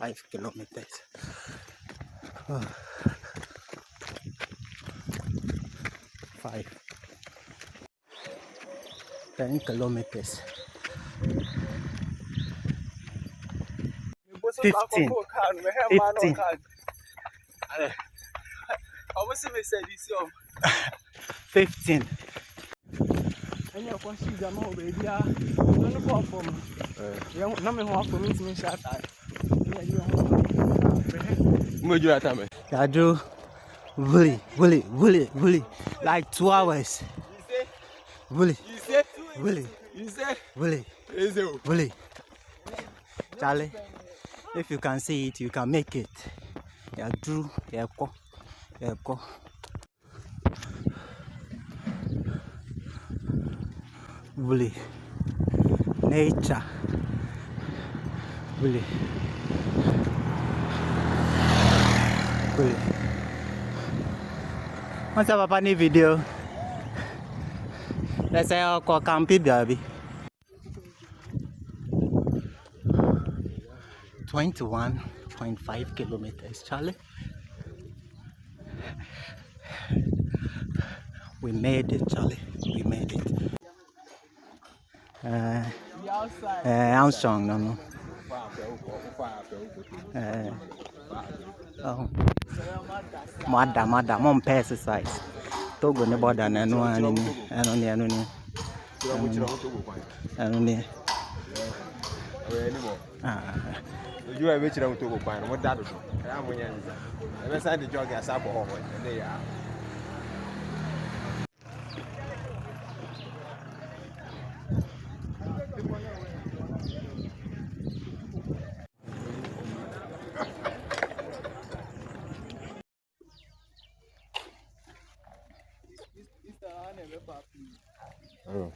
5 kilometers. Oh. 5. 10 kilometers. 15. 15. 15. Yadu, Willy, like 2 hours. Willy. Charlie, if you can see it, you can make it. Yadu, Yako. Willy. Nature. Willy. What's up, Papa? New video. Let's say I'll call Campi, baby. 21.5 kilometers, Charlie. We made it, Charlie. We made it. I'm strong, no. Oh. Madam, on exercise. Togo ne border na no ani you are rich around Togo Pine. What that is? I'm going to send the jog as up home. There you are. Oh.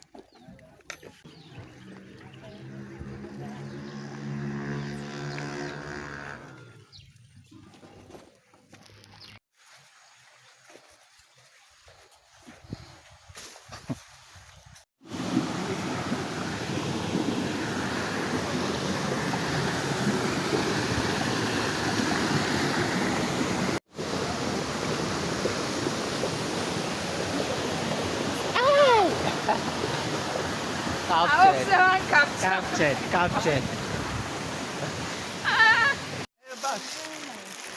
Captured.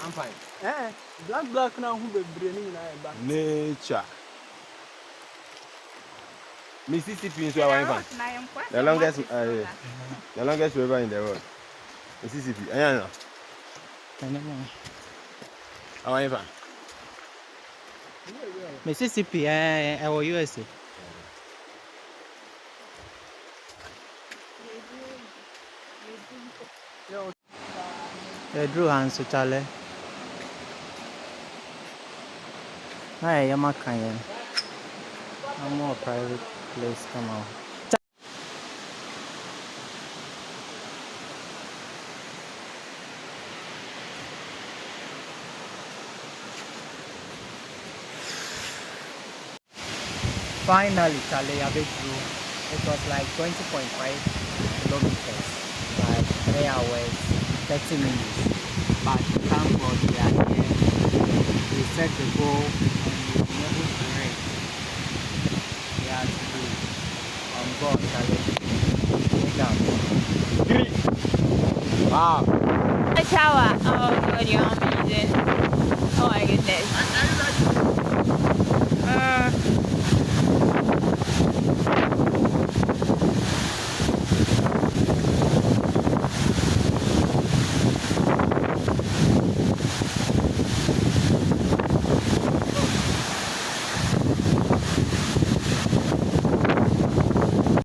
I'm fine. Black now who be bringing nature. Mississippi is our river. The longest river in the world. Mississippi. I know. Our river. Mississippi, our USA. Drew hands to Charlie. Hi, I'm a kind. I'm more private place. Come on. Finally, Charlie, I bet you it was like 20.5 kilometers, like 3 hours, 30 minutes. But thank God we are here. We set the goal and we were able to reach. We are to be on board, Charlie. Wow. A shower. Oh, God, you're amazing. Oh, my goodness.